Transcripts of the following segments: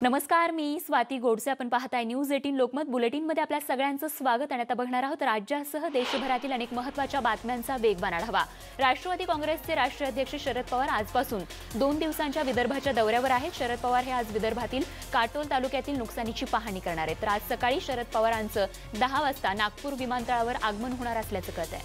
नमस्कार, मी स्वाती गोडसे. आपण पाहताय न्यूज 18 लोकमत बुलेटिनमध्ये आपल्या सगळ्यांचं स्वागत. आणि आता बघणार आहोत राज्यासह देशभरातील अनेक महत्त्वाच्या बातम्यांचा वेगवान आढावा. राष्ट्रवादी काँग्रेसचे राष्ट्रीय अध्यक्ष शरद पवार आजपासून 2 दिवसांच्या विदर्भाच्या दौऱ्यावर आहेत. शरद पवार हे आज विदर्भातील काटोल तालुक्यातील नुकसानीची पाहणी करणार आहेत. तर आज सकाळी शरद पवारांचं 10 वाजता नागपूर विमानतळावर आगमन होणार असल्याचं कळतंय.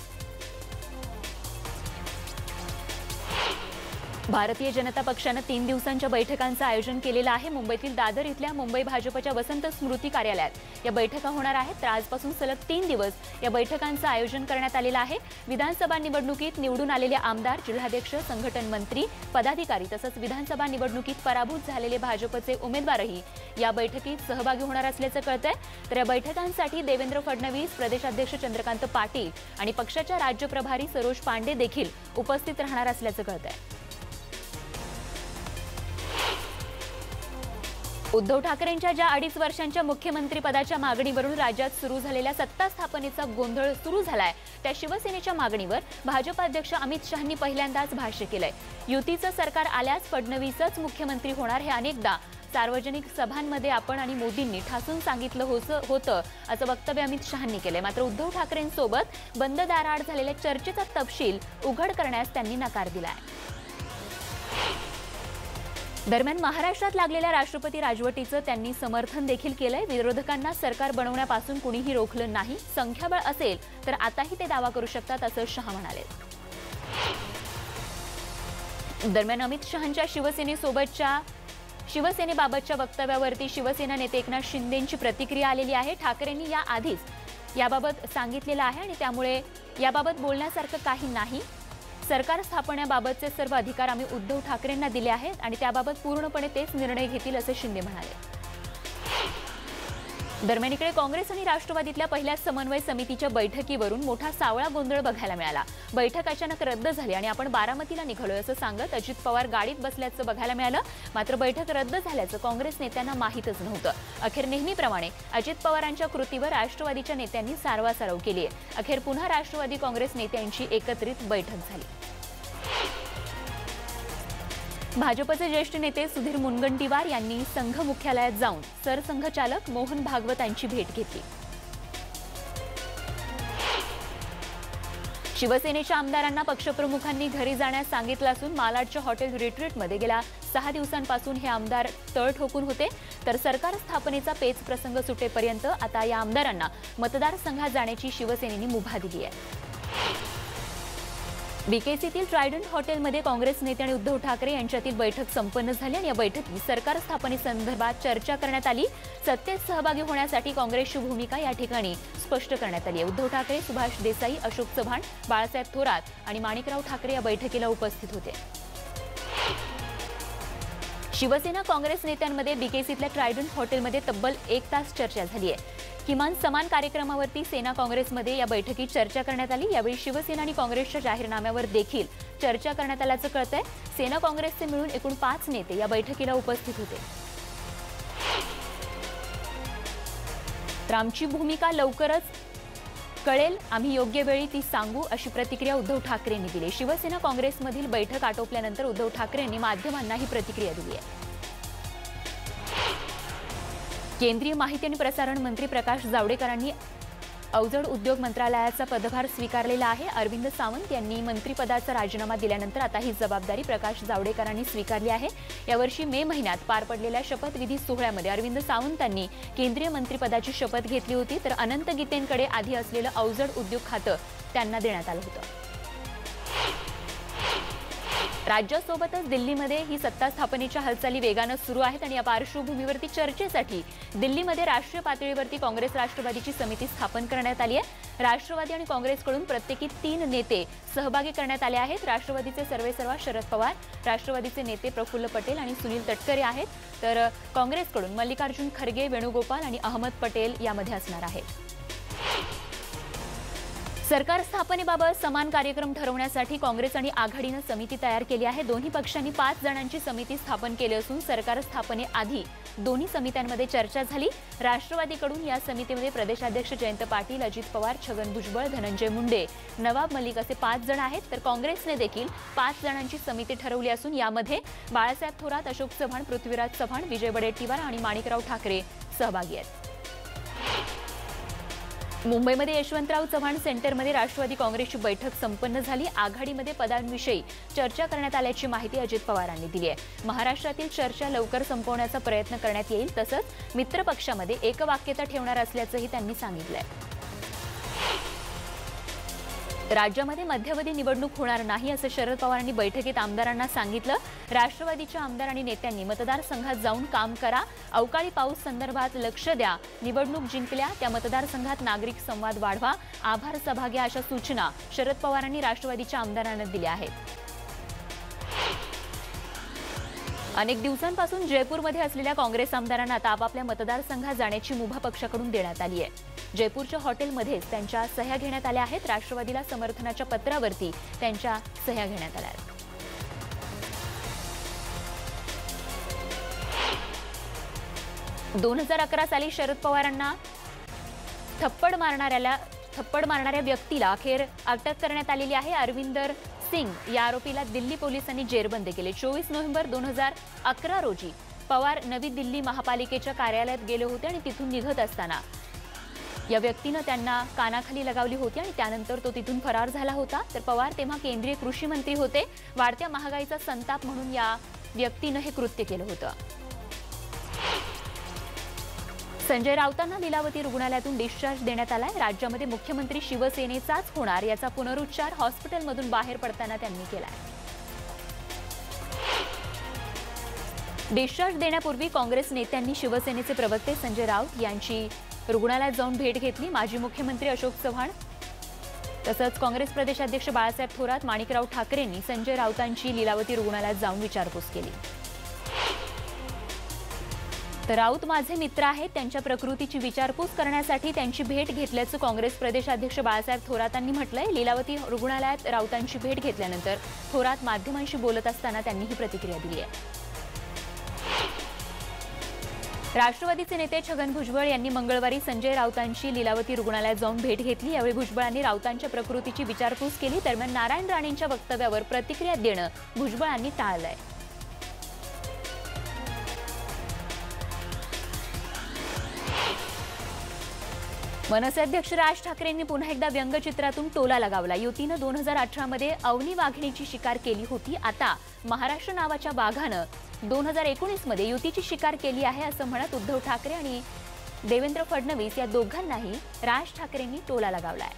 भारतीय जनता पक्षानं 3 दिवसांच्या बैठकांचं आयोजन केलेलं आहे. मुंबईतील दादर इथल्या मुंबई भाजपच्या वसंत स्मृती कार्यालयात या बैठका होणार आहेत. तर आजपासून सलग 3 दिवस या बैठकांचं आयोजन करण्यात आलेलं आहे. विधानसभा निवडणुकीत निवडून आलेले आमदार, जिल्हाध्यक्ष, संघटन मंत्री, पदाधिकारी तसंच विधानसभा निवडणुकीत पराभूत झालेले भाजपचे उमेदवारही या बैठकीत सहभागी होणार असल्याचं कळतंय. तर या बैठकांसाठी देवेंद्र फडणवीस, प्रदेशाध्यक्ष चंद्रकांत पाटील आणि पक्षाच्या राज्य प्रभारी सरोज पांडे देखील उपस्थित राहणार असल्याचं कळतंय. उद्धव ठाकरेंच्या ज्या 2.5 वर्षांच्या मुख्यमंत्रीपदाच्या मागणीवरून राज्यात सुरू झालेल्या सत्ता स्थापनेचा गोंधळ सुरू झालाय, त्या शिवसेनेच्या मागणीवर भाजप अध्यक्ष अमित शहांनी पहिल्यांदाच भाष्य केलंय. युतीचं सरकार आल्यास फडणवीसच मुख्यमंत्री होणार हे अनेकदा सार्वजनिक सभांमध्ये आपण आणि मोदींनी ठासून सांगितलं होतं असं वक्तव्य अमित शहांनी केलंय. मात्र उद्धव ठाकरेंसोबत बंद दाराआड झालेल्या चर्चेचा तपशील उघड करण्यास त्यांनी नकार दिलाय. दरम्यान महाराष्ट्रात लागलेल्या राष्ट्रपती राजवटीचं त्यांनी समर्थन देखील केलंय. विरोधकांना सरकार बनवण्यापासून कुणीही रोखलं नाही. संख्याबळ असेल तर आताही ते दावा करू शकतात असं शहा म्हणाले. दरम्यान अमित शहांच्या शिवसेनेबाबतच्या वक्तव्यावरती शिवसेना नेते एकनाथ शिंदेंची प्रतिक्रिया आलेली आहे. ठाकरेंनी याआधीच याबाबत सांगितलेलं आहे आणि त्यामुळे याबाबत बोलण्यासारखं काही नाही. सरकार स्थापण्याबाबतचे सर्व अधिकार आम्ही उद्धव ठाकरेंना दिले आहेत आणि त्याबाबत पूर्णपणे तेच निर्णय घेतील असे शिंदे म्हणाले. दरम्यान इकडे काँग्रेस आणि राष्ट्रवादीतल्या पहिल्या समन्वय समितीच्या बैठकीवरून मोठा सावळा गोंधळ बघायला मिळाला. बैठक अचानक रद्द झाली आणि आपण बारामतीला निघालोय असं सांगत अजित पवार गाडीत बसल्याचं बघायला मिळालं. मात्र बैठक रद्द झाल्याचं काँग्रेस नेत्यांना माहीतच नव्हतं. अखेर नेहमीप्रमाणे अजित पवारांच्या कृतीवर राष्ट्रवादीच्या नेत्यांनी सारवासारव केली आहे. अखेर पुन्हा राष्ट्रवादी काँग्रेस नेत्यांची एकत्रित बैठक झाली. भाजपचे ज्येष्ठ नेते सुधीर मुनगंटीवार यांनी संघ मुख्यालयात जाऊन सरसंघचालक मोहन भागवत यांची भेट घेतली. शिवसेनेच्या आमदारांना पक्षप्रमुखांनी घरी जाण्यास सांगितलं असून मालाडच्या हॉटेल रिट्रीटमध्ये गेल्या 6 दिवसांपासून हे आमदार तळ ठोकून होते. तर सरकार स्थापनेचा पेच प्रसंग सुटेपर्यंत आता या आमदारांना मतदारसंघात जाण्याची शिवसेनेने मुभा दिली आहे. बीकेसीतील ट्रायडंट हॉटेलमध्ये काँग्रेस नेते आणि उद्धव ठाकरे यांच्यातील बैठक संपन्न झाली आणि या बैठकीत सरकार स्थापनेसंदर्भात चर्चा करण्यात आली. सत्तेत सहभागी होण्यासाठी काँग्रेसची भूमिका या ठिकाणी स्पष्ट करण्यात आली आहे. उद्धव ठाकरे, सुभाष देसाई, अशोक चव्हाण, बाळासाहेब थोरात आणि माणिकराव ठाकरे या बैठकीला उपस्थित होते. शिवसेना काँग्रेस नेत्यांमध्ये बीकेसीतल्या ट्रायडंट हॉटेलमध्ये तब्बल 1 तास चर्चा झाली आहे. किमान समान कार्यक्रमावरती सेना काँग्रेसमध्ये या बैठकीत चर्चा करण्यात आली. यावेळी शिवसेना आणि काँग्रेसच्या जाहीरनाम्यावर देखील चर्चा करण्यात आल्याचं कळतंय. सेना काँग्रेसचे मिळून एकूण 5 नेते या बैठकीला उपस्थित होते. तर आमची भूमिका लवकरच कळेल, आम्ही योग्य वेळी ती सांगू, अशी प्रतिक्रिया उद्धव ठाकरेंनी दिली. शिवसेना काँग्रेसमधील बैठक आटोपल्यानंतर उद्धव ठाकरेंनी माध्यमांना ही प्रतिक्रिया दिली आहे. केंद्रीय माहिती आणि प्रसारण मंत्री प्रकाश जावडेकरांनी अवजड उद्योग मंत्रालयाचा पदभार स्वीकारलेला आहे. अरविंद सावंत यांनी मंत्रिपदाचा राजीनामा दिल्यानंतर आता ही जबाबदारी प्रकाश जावडेकरांनी स्वीकारली आहे. यावर्षी मे महिन्यात पार पडलेल्या शपथविधी सोहळ्यामध्ये अरविंद सावंतांनी केंद्रीय मंत्रिपदाची शपथ घेतली होती. तर अनंत गीतेंकडे आधी असलेलं अवजड उद्योग खातं त्यांना देण्यात आलं होतं. राज्यासोबतच दिल्लीमध्ये ही सत्ता स्थापनेच्या हालचाली वेगानं सुरू आहेत आणि या पार्श्वभूमीवरती चर्चेसाठी दिल्लीमध्ये राष्ट्रीय पातळीवरती काँग्रेस राष्ट्रवादीची समिती स्थापन करण्यात आली आहे. राष्ट्रवादी आणि काँग्रेसकडून प्रत्येकी 3 नेते सहभागी करण्यात आले आहेत. राष्ट्रवादीचे सर्वेसर्वा शरद पवार, राष्ट्रवादीचे नेते प्रफुल्ल पटेल आणि सुनील तटकरे आहेत. तर काँग्रेसकडून मल्लिकार्जुन खरगे, वेणुगोपाल आणि अहमद पटेल यामध्ये असणार आहेत. सरकार स्थापनेबाबत समान कार्यक्रम ठरवण्यासाठी काँग्रेस आणि आघाडीने समिती तयार केली आहे। दोन्ही पक्षांनी 5 जणांची समिती स्थापन केली असून सरकार स्थापनेआधी दोन्ही समित्यांमध्ये चर्चा झाली। राष्ट्रवादीकडून या समितीमध्ये प्रदेशाध्यक्ष जयंत पाटील, अजित पवार, छगन भुजबळ, धनंजय मुंडे, नवाब मलिक असे 5 जण आहेत। तर काँग्रेसने देखील 5 जणांची समिती ठरवली असून यामध्ये बाळासाहेब थोरात, अशोक चव्हाण, पृथ्वीराज चव्हाण, विजय वडेट्टीवार आणि माणिकराव ठाकरे सहभागी आहेत। मुंबईमध्ये यशवंतराव चव्हाण सेंटरमध्ये राष्ट्रवादी काँग्रेसची बैठक संपन्न झाली। आघाडीमध्ये पदांविषयी चर्चा करण्यात आल्याची माहिती अजित पवारांनी दिली आहे। महाराष्ट्रातील चर्चा लवकर संपवण्याचा प्रयत्न करण्यात येईल, तसंच मित्रपक्षामध्ये एकवाक्यता ठेवणार असल्याचंही त्यांनी सांगितलंय। राज्यामध्ये मध्यवधी निवडणूक होणार नाही असं शरद पवारांनी बैठकीत आमदारांना सांगितलं। राष्ट्रवादीच्या आमदार आणि नेत्यांनी मतदारसंघात जाऊन काम करा, अवकाळी पाऊस संदर्भात लक्ष द्या, निवडणूक जिंकल्या त्या मतदारसंघात नागरिक संवाद वाढवा, आभार सभा घ्या अशा सूचना शरद पवारांनी राष्ट्रवादीच्या आमदारांना दिल्या आहेत। अनेक दिवसांपासून जयपूरमध्ये असलेल्या काँग्रेस आमदारांना आता आपापल्या मतदारसंघात जाण्याची मुभा पक्षाकडून देण्यात आली आहे। जयपूरच्या हॉटेलमध्येच त्यांच्या सह्या घेण्यात आल्या आहेत। राष्ट्रवादीला समर्थनाच्या पत्रावरती त्यांच्या सह्या घेण्यात आल्या आहेत। 2011 साली शरद पवारांना थप्पड मारणाऱ्या व्यक्तीला अखेर अटक करण्यात आलेली आहे। अरविंदर सिंग या आरोपीला दिल्ली पोलिसांनी जेरबंद केले। 24 नोव्हेंबर 2011 रोजी पवार नवी दिल्ली महापालिकेच्या कार्यालयात गेले होते आणि तिथून निघत असताना या व्यक्तीने त्यांना कानाखाली लगावली होती आणि त्यानंतर तो तिथून फरार झाला होता। तर पवार तेव्हा केंद्रीय कृषी मंत्री होते। वाढत्या महागाईचा संताप म्हणून या व्यक्तीने हे कृत्य केलं होतं। संजय राऊतांना लीलावती रुग्णालयातून डिस्चार्ज देण्यात आलाय। राज्यामध्ये मुख्यमंत्री शिवसेनेचाच होणार याचा पुनरुच्चार हॉस्पिटलमधून बाहेर पडताना त्यांनी केलाय। डिस्चार्ज देण्यापूर्वी काँग्रेस नेत्यांनी शिवसेनेचे प्रवक्ते संजय राऊत यांची रुग्णालयात जाऊन भेट घेतली। माजी मुख्यमंत्री अशोक चव्हाण तसंच काँग्रेस प्रदेशाध्यक्ष बाळासाहेब थोरात, माणिकराव ठाकरेंनी संजय राऊतांची लीलावती रुग्णालयात जाऊन विचारपूस केली। तर राऊत माझे मित्र आहेत, त्यांच्या प्रकृतीची विचारपूस करण्यासाठी त्यांची भेट घेतल्याचं काँग्रेस प्रदेशाध्यक्ष बाळासाहेब थोरातांनी म्हटलंय। लीलावती रुग्णालयात राऊतांची भेट घेतल्यानंतर थोरात माध्यमांशी बोलत असताना त्यांनी ही प्रतिक्रिया दिली आहे। राष्ट्रवादीचे नेते छगन भुजबळ यांनी मंगळवारी संजय राऊतांची लीलावती रुग्णालयात जाऊन भेट घेतली। यावेळी भुजबळांनी राऊतांच्या प्रकृतीची विचारपूस केली। दरम्यान नारायण राणेंच्या वक्तव्यावर प्रतिक्रिया देणं भुजबळांनी टाळलंय। मनसे अध्यक्ष राज ठाकरेंनी पुन्हा एकदा व्यंगचित्रातून टोला लगावला। युतीनं 2018 मध्ये अवनी वाघिणीची शिकार केली होती, आता महाराष्ट्र नावाच्या वाघानं 2019 मध्ये युतीची शिकार केली आहे असं म्हणत उद्धव ठाकरे आणि देवेंद्र फडणवीस या दोघांनाही राज ठाकरेंनी टोला लगावलाय।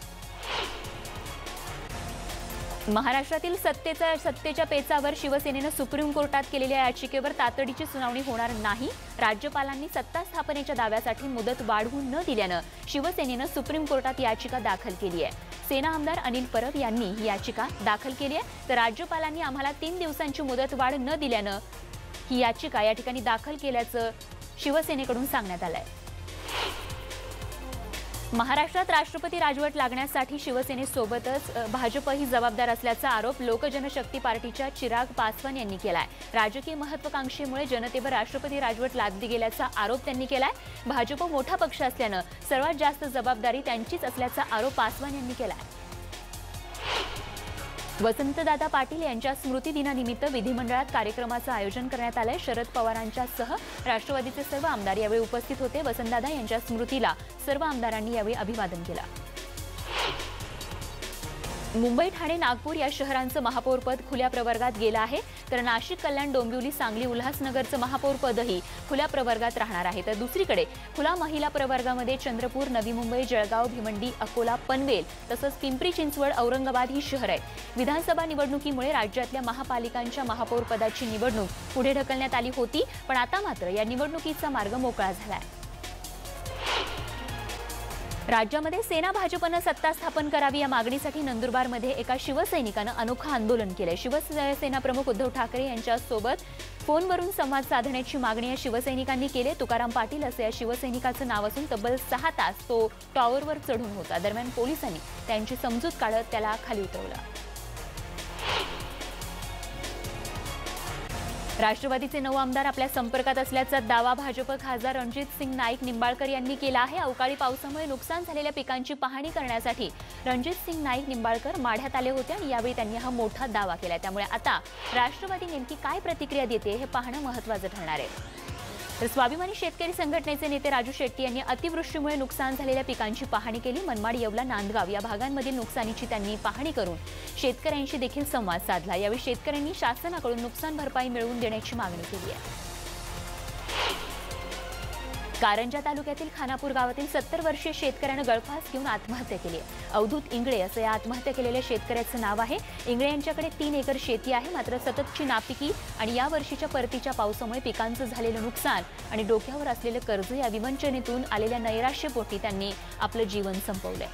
महाराष्ट्रातील सत्तेच्या पेचावर शिवसेनेनं सुप्रीम कोर्टात केलेल्या याचिकेवर तातडीची सुनावणी होणार नाही। राज्यपालांनी सत्ता स्थापनेच्या दाव्यासाठी मुदत वाढवू न दिल्यानं शिवसेनेनं सुप्रीम कोर्टात याचिका दाखल केली आहे। सेना आमदार अनिल परब यांनी ही याचिका दाखल केली आहे। तर राज्यपालांनी आम्हाला 3 दिवसांची मुदत वाढ न दिल्यानं ही याचिका या ठिकाणी दाखल केल्याचं शिवसेनेकडून सांगण्यात आलंय। महाराष्ट्रात राष्ट्रपती राजवट लागण्यासाठी शिवसेनेसोबतच भाजपही जबाबदार असल्याचा आरोप लोकजनशक्ती पार्टीच्या चिराग पासवान यांनी केलाय। राजकीय महत्त्वाकांक्षेमुळे जनतेवर राष्ट्रपती राजवट लादली गेल्याचा आरोप त्यांनी केलाय। भाजप मोठा पक्ष असल्यानं सर्वात जास्त जबाबदारी त्यांचीच असल्याचा आरोप पासवान यांनी केलाय। वसंतदादा पाटील यांच्या स्मृती दिनानिमित्त विधिमंडळात कार्यक्रमाचं आयोजन करण्यात आलंय। शरद पवारांच्यासह राष्ट्रवादीचे सर्व आमदार यावेळी उपस्थित होते। वसंतदादा यांच्या स्मृतीला सर्व आमदारांनी यावेळी अभिवादन केलं। मुंबई, ठाणे, नागपूर या शहरांचं महापौरपद खुल्या प्रवर्गात गेलं आहे। तर नाशिक, कल्याण, डोंबिवली, सांगली, उल्हासनगरचं महापौरपदही खुल्या प्रवर्गात राहणार आहे। तर दुसरीकडे खुला महिला प्रवर्गामध्ये चंद्रपूर, नवी मुंबई, जळगाव, भिवंडी, अकोला, पनवेल तसंच पिंपरी चिंचवड, औरंगाबाद ही शहरं आहेत। विधानसभा निवडणुकीमुळे राज्यातल्या महापालिकांच्या महापौरपदाची निवडणूक पुढे ढकलण्यात आली होती, पण आता मात्र या निवडणुकीचा मार्ग मोकळा झालाय। राज्यामध्ये सेना भाजपनं सत्ता स्थापन करावी या मागणीसाठी नंदुरबारमध्ये एका शिवसैनिकानं अनोखं आंदोलन केलं। शिवसेना प्रमुख उद्धव ठाकरे यांच्यासोबत फोनवरून संवाद साधण्याची मागणी या शिवसैनिकांनी केली। तुकाराम पाटील असं या शिवसैनिकाचं नाव असून तब्बल 6 तास तो टॉवरवर चढून होता। दरम्यान पोलिसांनी त्यांची समजूत काढत त्याला खाली उतरवलं। राष्ट्रवादीचे 9 आमदार आपल्या संपर्कात असल्याचा दावा भाजप खासदार रणजितसिंग नाईक निंबाळकर यांनी केला आहे। अवकाळी पावसामुळे नुकसान झालेल्या पिकांची पाहणी करण्यासाठी रणजितसिंग नाईक निंबाळकर माढ्यात आले होते आणि यावेळी त्यांनी हा मोठा दावा केला। त्यामुळे आता राष्ट्रवादी नेमकी काय प्रतिक्रिया देते हे पाहणं महत्त्वाचं ठरणार आहे। तर स्वाभिमानी शेतकरी संघटनेचे नेते राजू शेट्टी यांनी अतिवृष्टीमुळे नुकसान झालेल्या पिकांची पाहणी केली। मनमाड, येवला, नांदगाव या भागांमधील नुकसानीची त्यांनी पाहणी करून शेतकऱ्यांशी देखील संवाद साधला। यावेळी शेतकऱ्यांनी शासनाकडून नुकसान भरपाई मिळवून देण्याची मागणी केली आहे। कारंजा तालुक्यातील खानापूर गावातील 70 वर्षीय शेतकऱ्यानं गळफास घेऊन आत्महत्या केली आहे। अवधूत इंगळे असं या आत्महत्या केलेल्या शेतकऱ्याचं नाव आहे। इंगळे यांच्याकडे 3 एकर शेती आहे, मात्र सततची नापिकी आणि या वर्षीच्या परतीच्या पावसामुळे पिकांचं झालेलं नुकसान आणि डोक्यावर असलेलं कर्ज या विवंचनेतून आलेल्या नैराश्यपोटी त्यांनी आपलं जीवन संपवलंय।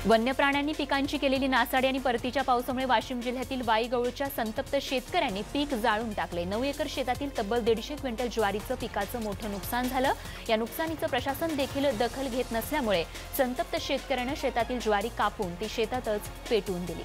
वन्य प्राण्यांनी पिकांची केलेली नासाडी आणि परतीच्या पावसामुळे वाशिम जिल्ह्यातील वाईगवळच्या संतप्त शेतकऱ्यांनी पीक जाळून टाकले। 9 एकर शेतातील तब्बल 150 क्विंटल ज्वारीचं पिकाचं मोठं नुकसान झालं। या नुकसानीचं प्रशासन देखील दखल घेत नसल्यामुळे संतप्त शेतकऱ्यानं शेतातील ज्वारी कापून ती शेतातच पेटवून दिली।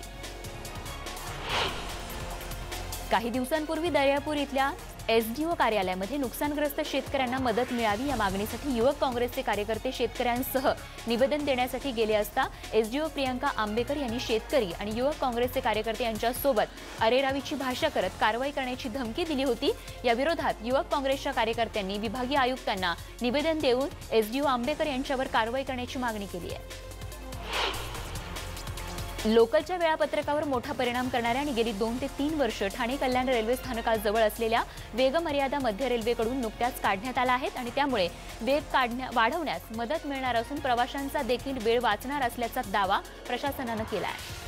काही दिवसांपूर्वी दर्यापूर इथल्या एसडीओ कार्यालयामध्ये नुकसानग्रस्त शेतकऱ्यांना मदत मिळावी या मागणीसाठी युवक काँग्रेसचे कार्यकर्ते शेतकऱ्यांसह निवेदन देण्यासाठी गेले असता एसडीओ प्रियंका आंबेकर यांनी शेतकरी आणि युवक काँग्रेसचे कार्यकर्ते यांच्यासोबत अरेरावीची भाषा करत कारवाई करण्याची धमकी दिली होती। या विरोधात युवक काँग्रेसच्या कार्यकर्त्यांनी विभागीय आयुक्तांना निवेदन देऊन एसडीओ आंबेकर यांच्यावर कारवाई करण्याची मागणी केली आहे। लोकलच्या वेळापत्रकावर मोठा परिणाम करणाऱ्या आणि गेली 2 ते 3 वर्ष ठाणे कल्याण रेल्वे स्थानकाजवळ असलेल्या वेगमर्यादा मध्य रेल्वेकडून नुकत्याच काढण्यात आल्या आहेत आणि त्यामुळे वेग वाढवण्यास मदत मिळणार असून प्रवाशांचा देखील वेळ वाचणार असल्याचा दावा प्रशासनानं केला आहे।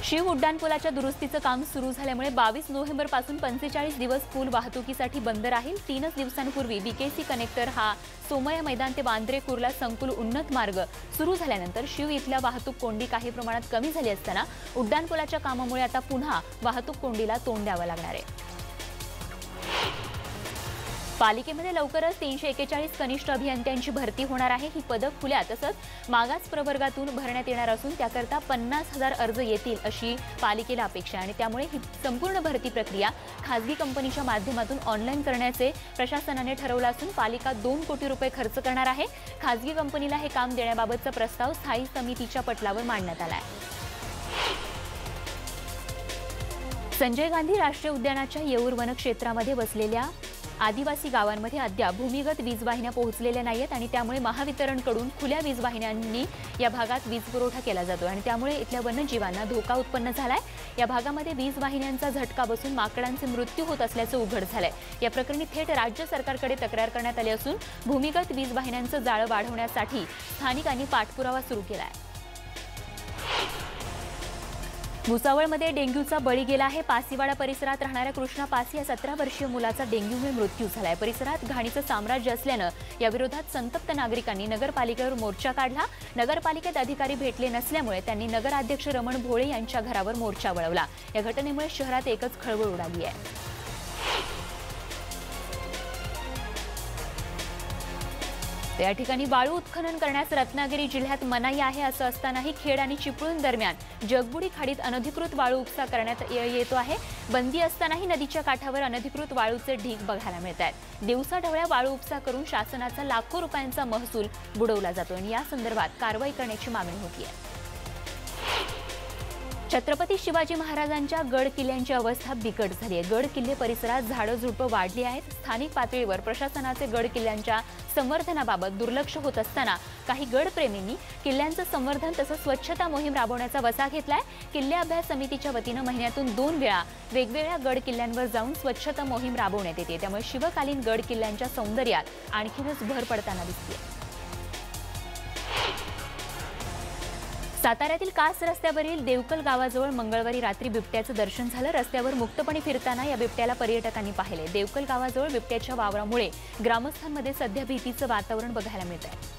शिव उड्डाणपुलाच्या दुरुस्तीचं काम सुरू झाल्यामुळे 22 नोव्हेंबरपासून 45 दिवस पूल वाहतुकीसाठी बंद राहील। 3 दिवसांपूर्वी बीकेसी कनेक्टर हा सोमया मैदान ते वांद्रे कुर्ला संकुल उन्नत मार्ग सुरू झाल्यानंतर शिव इथल्या वाहतूक कोंडी काही प्रमाणात कमी झाली असताना उड्डाणपुलाच्या कामामुळे आता पुन्हा वाहतूक कोंडीला तोंड द्यावं लागणार आहे। पालिकेमध्ये लवकरच 341 कनिष्ठ अभियंत्यांची भरती होणार आहे। ही पदं खुल्या तसंच मागास प्रवर्गातून भरण्यात येणार असून त्याकरता 50,000 अर्ज येतील अशी पालिकेला अपेक्षा आहे आणि त्यामुळे ही संपूर्ण भरती प्रक्रिया खासगी कंपनीच्या माध्यमातून ऑनलाईन करण्याचे प्रशासनाने ठरवलं असून पालिका 2 कोटी रुपये खर्च करणार आहे। खासगी कंपनीला हे काम देण्याबाबतचा प्रस्ताव स्थायी समितीच्या पटलावर मांडण्यात आला आहे। संजय गांधी राष्ट्रीय उद्यानाच्या येऊर वनक्षेत्रामध्ये वसलेल्या आदिवासी गावांमध्ये अद्याप भूमिगत वीज वाहिन्या पोहोचलेल्या नाहीत आणि त्यामुळे महावितरणकडून खुल्या वीज वाहिन्यांनी या भागात वीज पुरवठा केला जातो आणि त्यामुळे इथल्या वन्यजीवांना धोका उत्पन्न झालाय। या भागामध्ये वीज वाहिन्यांचा झटका बसून माकडांचे मृत्यू होत असल्याचं उघड झालंय। या प्रकरणी थेट राज्य सरकारकडे तक्रार करण्यात आली असून भूमिगत वीज वाहिन्यांचं जाळं वाढवण्यासाठी स्थानिकांनी पाठपुरावा सुरू केला आहे। भुसावळमध्ये डेंग्यूचा बळी गेला आहे। पासीवाडा परिसरात राहणाऱ्या कृष्णा पासी या 17 वर्षीय मुलाचा डेंग्यूमुळे मृत्यू झालाय। परिसरात घाणीचं साम्राज्य असल्यानं या विरोधात संतप्त नागरिकांनी नगरपालिकेवर मोर्चा काढला। नगरपालिकेत अधिकारी भेटले नसल्यामुळे त्यांनी नगराध्यक्ष रमण भोळे यांच्या घरावर मोर्चा वळवला। या घटनेमुळे शहरात एकच खळबळ उडाली आहे। त्या ठिकाणी वाळू उत्खनन करण्यास रत्नागिरी जिल्ह्यात मनाई आहे असं असतानाही खेड आणि चिपळूण दरम्यान जगबुडी खाडीत अनधिकृत वाळू उपसा करण्यात येतो आहे। बंदी असतानाही नदीच्या काठावर अनधिकृत वाळूचे ढीग बघायला मिळत आहेत। दिवसाढवळ्या वाळू उपसा करून शासनाचा लाखो रुपयांचा महसूल बुडवला जातो आणि या संदर्भात कारवाई करण्याची मागणी होती आहे। छत्रपती शिवाजी महाराजांच्या गड किल्ल्यांची अवस्था बिकट झाली आहे। गड किल्ले परिसरात झाडं झुडपं वाढली आहेत। स्थानिक पातळीवर प्रशासनाचे गड किल्ल्यांच्या संवर्धनाबाबत दुर्लक्ष होत असताना काही गडप्रेमींनी किल्ल्यांचं संवर्धन तसंच स्वच्छता मोहीम राबवण्याचा वसा घेतलाय। किल्ले अभ्यास समितीच्या वतीनं महिन्यातून 2 वेळा वेगवेगळ्या गड किल्ल्यांवर जाऊन स्वच्छता मोहीम राबवण्यात येते। त्यामुळे शिवकालीन गड किल्ल्यांच्या सौंदर्यात आणखीनच भर पडताना दिसते। साताऱ्यातील कास रस्त्यावरील देवकल गावाजवळ मंगळवारी रात्री बिबट्याचं दर्शन झालं। रस्त्यावर मुक्तपणे फिरताना या बिबट्याला पर्यटकांनी पाहिले। देवकल गावाजवळ बिबट्याच्या वावरामुळे ग्रामस्थांमध्ये सध्या भीतीचं वातावरण बघायला मिळतंय।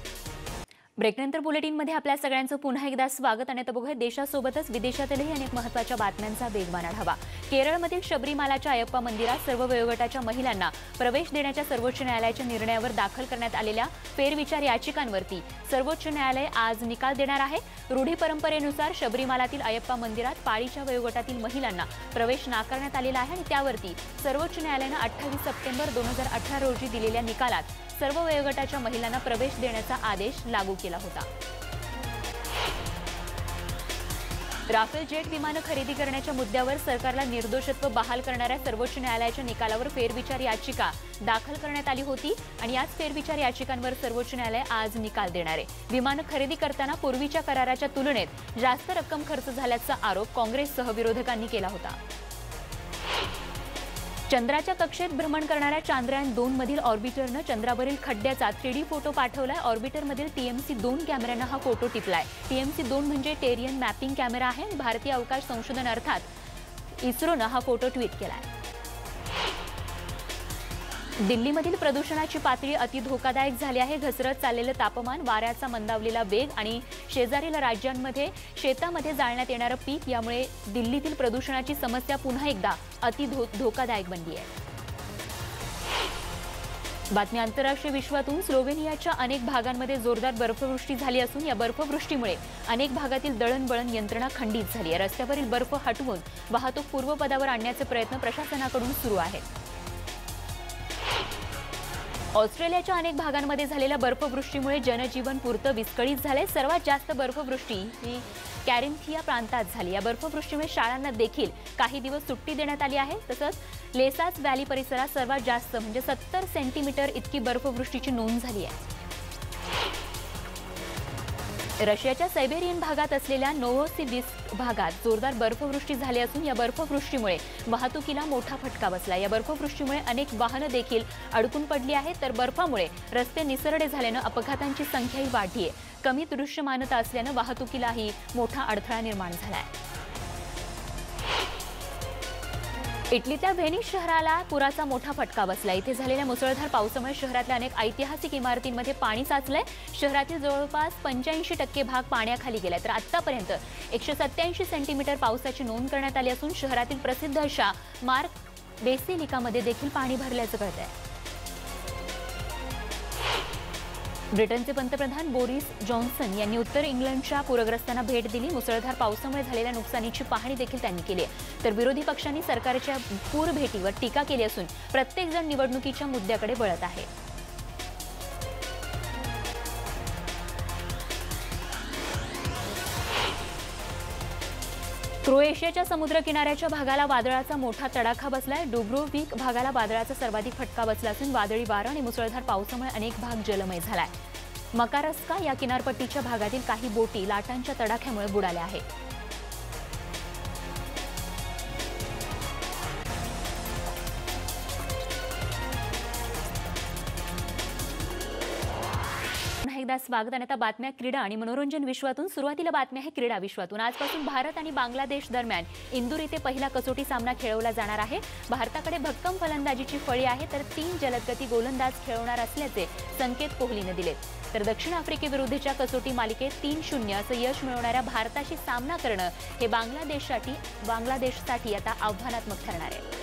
ब्रेकनंतर बुलेटिनमध्ये आपल्या सगळ्यांचं पुन्हा एकदा स्वागत। आणि आता बघूया देशासोबतच विदेशातही अनेक महत्त्वाच्या बातम्यांचा वेगवान आढावा। केरळमधील शबरीमालाच्या अयप्पा मंदिरात सर्व वयोगटाच्या महिलांना प्रवेश देण्याच्या सर्वोच्च न्यायालयाच्या निर्णयावर दाखल करण्यात आलेल्या फेरविचार याचिकांवरती सर्वोच्च न्यायालय आज निकाल देणार आहे। रूढी परंपरेनुसार शबरीमालातील अयप्पा मंदिरात पाळीच्या वयोगटातील महिलांना प्रवेश नाकारण्यात आलेला आहे आणि त्यावरती सर्वोच्च न्यायालयाने 28 सप्टेंबर 2018 रोजी दिलेल्या निकालात सर्व वयोगटाच्या महिलांना प्रवेश देण्याचा आदेश लागू केला होता। राफेल जेट विमानं खरेदी करण्याच्या मुद्द्यावर सरकारला निर्दोषत्व बहाल करणाऱ्या सर्वोच्च न्यायालयाच्या निकालावर फेरविचार याचिका दाखल करण्यात आली होती आणि याच फेरविचार याचिकांवर सर्वोच्च न्यायालय आज निकाल देणार आहे। विमानं खरेदी करताना पूर्वीच्या कराराच्या तुलनेत जास्त रक्कम खर्च झाल्याचा आरोप काँग्रेससह विरोधकांनी केला होता। चंद्राच्या कक्षेत भ्रमण करणाऱ्या चांद्रयान-2 मधील ऑर्बिटरनं चंद्रावरील खड्ड्याचा 3D फोटो पाठवलाय। ऑर्बिटरमधील TMC-2 कॅमेऱ्यानं हा फोटो टिपलाय। TMC-2 म्हणजे टेरियन मॅपिंग कॅमेरा आहे आणि भारतीय अवकाश संशोधन अर्थात इस्रोनं हा फोटो ट्विट केलाय। दिल्लीमधील प्रदूषणाची पातळी अति धोकादायक झाली आहे। घसरत चाललेलं तापमान, वाऱ्याचा मंदावलेला वेग आणि शेजारील राज्यांमध्ये शेतामध्ये जाळण्यात येणारं पीक यामुळे दिल्लीतील प्रदूषणाची समस्या पुन्हा एकदा अति धोकादायक बनली आहे। बातमी आंतरराष्ट्रीय विश्वातून स्लोवेनियाच्या अनेक भागांमध्ये जोरदार बर्फवृष्टी झाली असून या बर्फवृष्टीमुळे अनेक भागातील दळणवळण यंत्रणा खंडित झाली आहे। रस्त्यावरील बर्फ हटवून वाहतूक पूर्वपदावर आणण्याचे प्रयत्न प्रशासनाकडून सुरू आहेत। ऑस्ट्रेलियाच्या अनेक भागांमध्ये झालेल्या बर्फवृष्टीमुळे जनजीवन पुरतं विस्कळीत झाले। सर्वात जास्त बर्फवृष्टी ही कॅरिन्थिया प्रांतात झाली। या बर्फवृष्टीमुळे शाळांना देखील काही दिवस सुट्टी देण्यात आली आहे। तसंच लेसास व्हॅली परिसरात सर्वात जास्त म्हणजे 70 सेंटीमीटर इतकी बर्फवृष्टीची नोंद झाली आहे। रशियाच्या सायबेरियन भागात असलेल्या नोव्होसिबिर्स्क भागात जोरदार बर्फवृष्टी झाली असून या बर्फवृष्टीमुळे वाहतुकीला मोठा फटका बसला। या बर्फवृष्टीमुळे अनेक वाहनं देखील अडकून पडली आहेत तर बर्फामुळे रस्ते निसरडे झाल्यानं अपघातांची संख्याही वाढली आहे। कमी दृश्यमानता असल्यानं वाहतुकीलाही मोठा अडथळा निर्माण झाला आहे। इटलीच्या व्हेनिस शहराला पुराचा मोठा फटका बसला। इथे झालेल्या मुसळधार पावसामुळे शहरातल्या अनेक ऐतिहासिक इमारतींमध्ये पाणी साचलंय। शहरातील जवळपास 85% भाग पाण्याखाली गेलाय तर आतापर्यंत 187 सेंटीमीटर पावसाची नोंद करण्यात आली असून शहरातील प्रसिद्ध अशा मार्क बेसिलिकामध्ये देखील पाणी भरल्याचं कळतंय। ब्रिटनचे पंतप्रधान बोरिस जॉन्सन यांनी उत्तर इंग्लंडच्या पूरग्रस्तांना भेट दिली। मुसळधार पावसामुळे झालेल्या नुकसानीची पाहणी देखील त्यांनी केली आहे तर विरोधी पक्षांनी सरकारच्या पूर भेटीवर टीका केली असून प्रत्येक जण निवडणुकीच्या मुद्द्याकडे वळत आहे। क्रोएशियाच्या समुद्र किनाऱ्याच्या भागाला वादळाचा मोठा तडाखा बसलाय। डुब्रोव्निक भागाला वादळाचा सर्वाधिक फटका बसला असून वादळी वारा आणि मुसळधार पावसामुळे अनेक भाग जलमय झालाय। मकारस्का या किनारपट्टीच्या भागातील काही बोटी लाटांच्या तडाख्यामुळे बुडाल्या आहेत। एकदा स्वागत आहे। आता बातम्या क्रीडा आणि मनोरंजन विश्वातून। सुरुवातीला बातम्या आहे क्रीडा विश्वातून। आजपासून भारत आणि बांगलादेश दरम्यान इंदूर येथे पहिला कसोटी सामना खेळवला जाणार आहे। भारताकडे भक्कम फलंदाजीची फळी आहे तर 3 जलदगती गोलंदाज खेळवणार असल्याचे संकेत कोहलीने दिलेत तर दक्षिण आफ्रिकेविरुद्धच्या कसोटी मालिकेत 3-0 असं यश मिळवणाऱ्या भारताशी सामना करणं हे बांगलादेशसाठी आता आव्हानात्मक ठरणार आहे।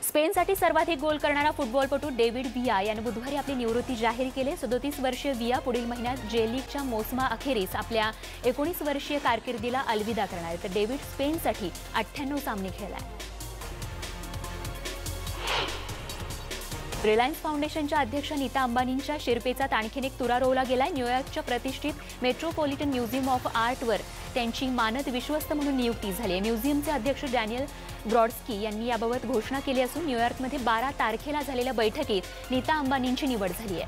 स्पेनसाठी सर्वाधिक गोल करणारा फुटबॉलपटू डेव्हिड विया याने बुधवारी आपली निवृत्ती जाहीर केली। 37 वर्षीय विया पुढील महिन्यात जे लीगच्या मोसमाअखेरीस आपल्या 19 वर्षीय कारकिर्दीला अलविदा करणार आहे तर डेव्हिड स्पेनसाठी 98 सामने खेळलाय। रिलायन्स फाउंडेशनच्या अध्यक्ष नीता अंबानींच्या शिरपेचात आणखीन एक तुरा रोवला गेलाय। न्यूयॉर्कच्या प्रतिष्ठित मेट्रोपॉलिटन म्युझियम ऑफ आर्टवर त्यांची मानद विश्वस्त म्हणून नियुक्ती झाली आहे। म्युझियमचे अध्यक्ष डॅनियल ब्रॉडस्की यांनी याबाबत घोषणा केली असून न्यूयॉर्कमध्ये 12 तारखेला झालेल्या बैठकीत नीता अंबानींची निवड झाली आहे।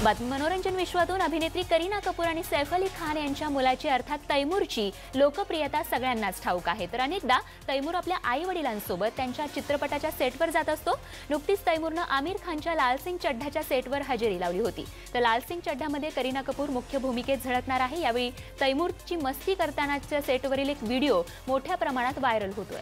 मनोरंजन विश्वातून अभिनेत्री करीना कपूर आणि सैफ अली खान यांच्या मुलाची अर्थात तैमूरची लोकप्रियता सगळ्यांनाच ठाऊक आहे। तर अनेकदा तैमूर आपल्या आई-वडिलांसोबत त्यांच्या चित्रपटाच्या सेटवर जात असतो। नुकतीच तैमूरनं आमिर खानच्या लाल सिंग चड्ढाच्या सेटवर हजेरी लावली होती। तर लाल सिंग चड्ढामध्ये करीना कपूर मुख्य भूमिकेत झळकणार आहे। यावेळी तैमूरची मस्ती करतानाच्या सेटवरील एक व्हिडिओ मोठ्या प्रमाणात व्हायरल होतोय।